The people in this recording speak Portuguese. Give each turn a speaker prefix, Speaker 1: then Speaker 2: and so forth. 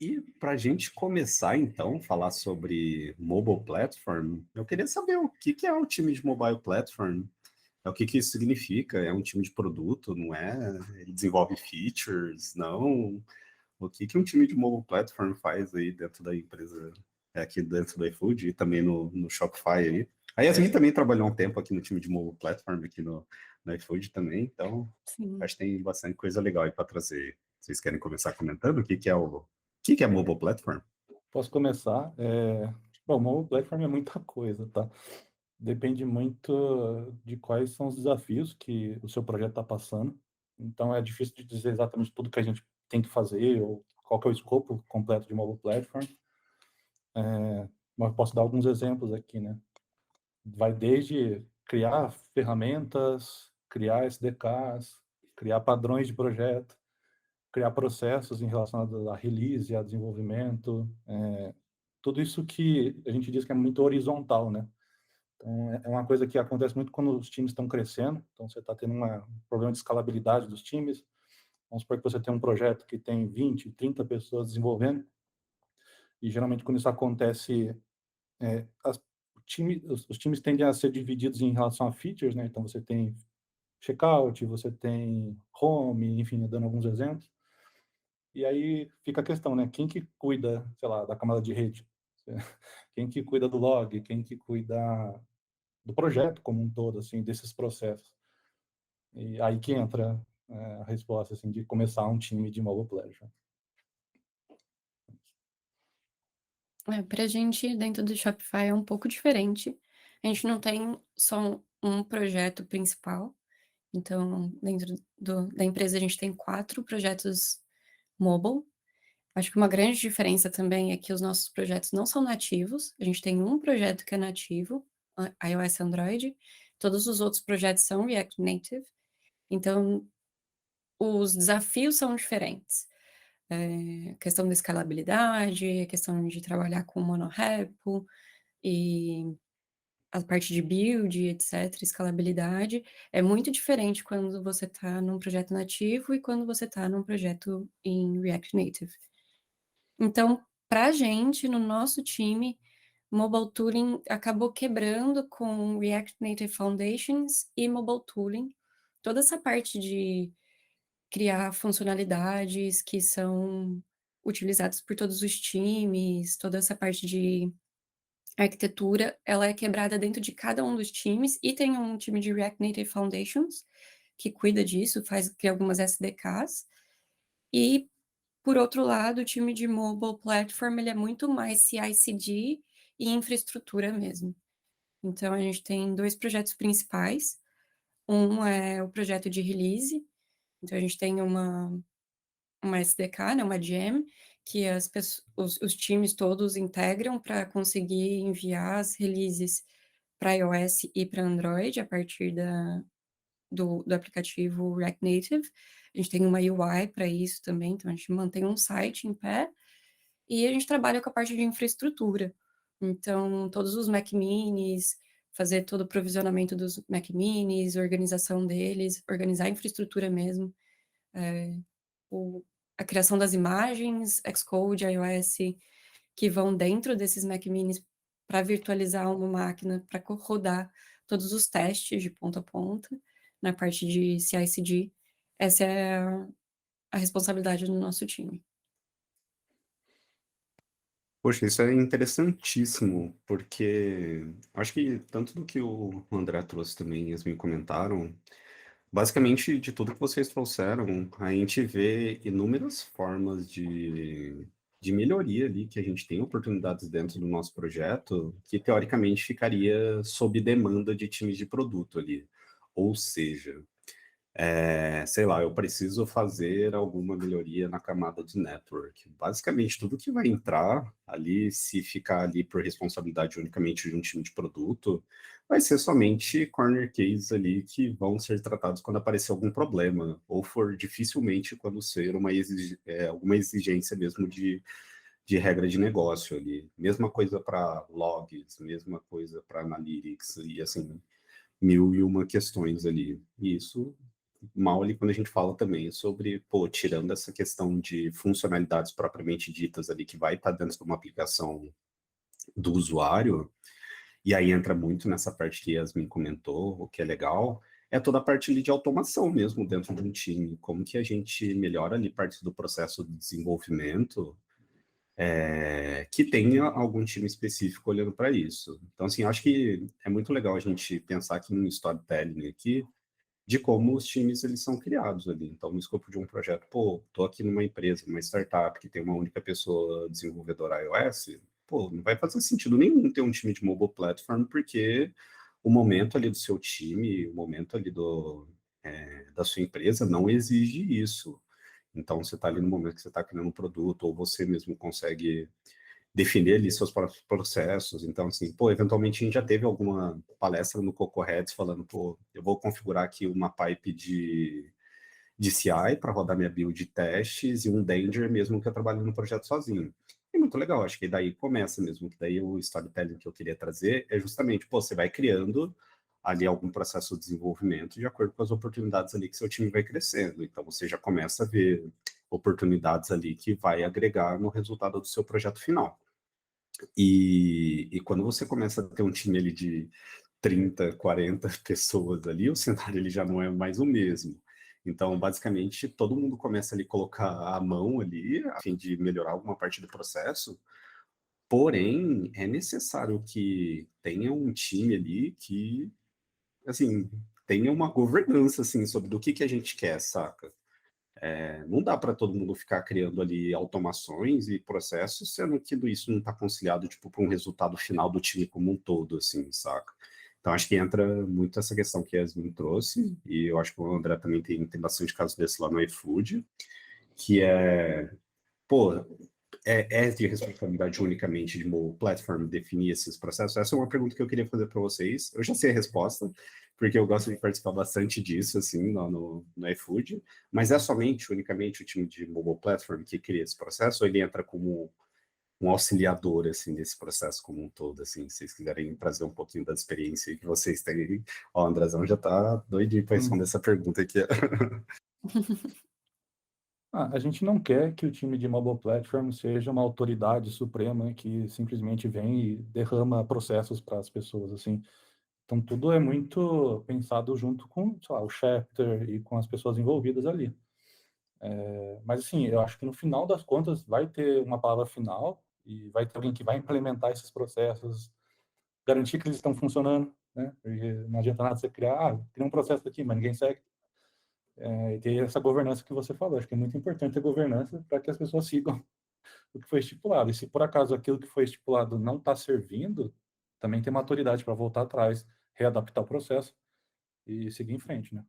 Speaker 1: E para a gente começar, então, falar sobre mobile platform, eu queria saber o que que é um time de mobile platform. É o que que isso significa? É um time de produto, não é? Ele desenvolve features, não? O que que um time de mobile platform faz aí dentro da empresa, aqui dentro do iFood e também no Shopify aí? A Yasmin também trabalhou um tempo aqui no time de mobile platform, aqui no iFood também, então
Speaker 2: Sim.
Speaker 1: acho que tem bastante coisa legal aí para trazer. Vocês querem começar comentando o que que é o que que é mobile platform?
Speaker 3: Posso começar? Bom, mobile platform é muita coisa, tá? Depende muito de quais são os desafios que o seu projeto está passando. Então, é difícil de dizer exatamente tudo que a gente tem que fazer ou qual que é o escopo completo de mobile platform. Mas eu posso dar alguns exemplos aqui, né? Vai desde criar ferramentas, criar SDKs, criar padrões de projeto, criar processos em relação a release, a desenvolvimento, tudo isso que a gente diz que é muito horizontal, né? Então, é uma coisa que acontece muito quando os times estão crescendo. Então, você está tendo um problema de escalabilidade dos times. Vamos supor que você tem um projeto que tem 20, 30 pessoas desenvolvendo, e geralmente quando isso acontece, as, os times tendem a ser divididos em relação a features, né? Então, você tem checkout, você tem home, enfim, dando alguns exemplos. E aí fica a questão, né? Quem que cuida, sei lá, da camada de rede? Quem que cuida do log? Quem que cuida do projeto como um todo, assim, desses processos? E aí que entra a resposta, assim, de começar um time de mobile pleasure.
Speaker 2: Para a gente, dentro do Shopify, é um pouco diferente. A gente não tem só um projeto principal. Então, dentro da empresa, a gente tem 4 projetos mobile. Acho que uma grande diferença também é que os nossos projetos não são nativos. A gente tem um projeto que é nativo, iOS e Android. Todos os outros projetos são React Native. Então, os desafios são diferentes. Questão da escalabilidade, questão de trabalhar com monorepo e a parte de build, etc., escalabilidade, é muito diferente quando você está num projeto nativo e quando você está num projeto em React Native. Então, para a gente, no nosso time, Mobile Tooling acabou quebrando com React Native Foundations e Mobile Tooling. Toda essa parte de criar funcionalidades que são utilizadas por todos os times, toda essa parte de arquitetura, ela é quebrada dentro de cada um dos times, e tem um time de React Native Foundations que cuida disso, cria algumas SDKs, e, por outro lado, o time de Mobile Platform, ele é muito mais CI/CD e infraestrutura mesmo. Então, a gente tem 2 projetos principais, um é o projeto de release, então a gente tem uma SDK, né, uma gem, que os times todos integram para conseguir enviar as releases para iOS e para Android a partir do aplicativo React Native. A gente tem uma UI para isso também, então a gente mantém um site em pé e a gente trabalha com a parte de infraestrutura. Então, todos os Mac Minis, fazer todo o provisionamento dos Mac Minis, organização deles, organizar a infraestrutura mesmo, o a criação das imagens, Xcode, iOS, que vão dentro desses Mac Minis para virtualizar uma máquina, para rodar todos os testes de ponta a ponta, na parte de CI/CD. Essa é a responsabilidade do nosso time.
Speaker 1: Poxa, isso é interessantíssimo, porque acho que tanto do que o André trouxe também, e Yasmin comentaram, basicamente de tudo que vocês trouxeram, a gente vê inúmeras formas de melhoria ali, que a gente tem oportunidades dentro do nosso projeto, que teoricamente ficaria sob demanda de times de produto ali. Ou seja, sei lá, eu preciso fazer alguma melhoria na camada de network. Basicamente, tudo que vai entrar ali, se ficar ali por responsabilidade unicamente de um time de produto, vai ser somente corner cases ali que vão ser tratados quando aparecer algum problema, ou for dificilmente quando ser alguma exigência mesmo de regra de negócio ali. Mesma coisa para logs, mesma coisa para analytics, e assim, mil e uma questões ali. E isso mal ali quando a gente fala também sobre, pô, tirando essa questão de funcionalidades propriamente ditas ali, que vai estar dentro de uma aplicação do usuário, e aí entra muito nessa parte que Yasmin comentou, o que é legal, é toda a parte ali de automação mesmo dentro de um time, como que a gente melhora ali parte do processo de desenvolvimento, que tenha algum time específico olhando para isso. Então, assim, acho que é muito legal a gente pensar aqui no storytelling aqui, de como os times eles são criados ali. Então, no escopo de um projeto, pô, tô aqui numa empresa, numa startup que tem uma única pessoa desenvolvedora iOS, pô, não vai fazer sentido nenhum ter um time de mobile platform, porque o momento ali do seu time, o momento ali da sua empresa não exige isso. Então, você está ali no momento que você está criando um produto, ou você mesmo consegue definir ali seus próprios processos. Então, assim, pô, eventualmente a gente já teve alguma palestra no Coco Heads falando, pô, eu vou configurar aqui uma pipe de CI para rodar minha build de testes e um Danger mesmo que eu trabalho no projeto sozinho. É muito legal, acho que daí começa mesmo, que daí o storytelling que eu queria trazer é justamente, pô, você vai criando ali algum processo de desenvolvimento de acordo com as oportunidades ali que seu time vai crescendo. Então você já começa a ver oportunidades ali que vai agregar no resultado do seu projeto final. E quando você começa a ter um time ali de 30, 40 pessoas ali, o cenário ele já não é mais o mesmo. Então, basicamente, todo mundo começa ali a colocar a mão ali, a fim de melhorar alguma parte do processo, porém, é necessário que tenha um time ali que, assim, tenha uma governança, assim, sobre do que a gente quer, saca? Não dá para todo mundo ficar criando ali automações e processos, sendo que isso não está conciliado, tipo, para um resultado final do time como um todo, assim, saca? Então, acho que entra muito essa questão que a Yasmin trouxe, e eu acho que o André também tem bastante caso desse lá no iFood, que é, pô, é de responsabilidade unicamente de uma platform definir esses processos? Essa é uma pergunta que eu queria fazer para vocês. Eu já sei a resposta, porque eu gosto de participar bastante disso, assim, lá no iFood, mas é somente, unicamente, o time de mobile platform que cria esse processo, ou ele entra como um auxiliador, assim, desse processo como um todo, assim, se vocês quiserem trazer um pouquinho da experiência que vocês têm. Ó, o Andrezão já tá doidinho para responder essa pergunta aqui.
Speaker 3: A gente não quer que o time de mobile platform seja uma autoridade suprema que simplesmente vem e derrama processos para as pessoas, assim. Então, tudo é muito pensado junto com, sei lá, o chapter e com as pessoas envolvidas ali. Mas, assim, eu acho que no final das contas vai ter uma palavra final e vai ter alguém que vai implementar esses processos, garantir que eles estão funcionando, né? Porque não adianta nada você criar um processo aqui, mas ninguém segue. E ter essa governança que você falou. Acho que é muito importante a governança para que as pessoas sigam o que foi estipulado. E se por acaso aquilo que foi estipulado não está servindo, também tem maturidade para voltar atrás, readaptar o processo e seguir em frente, né?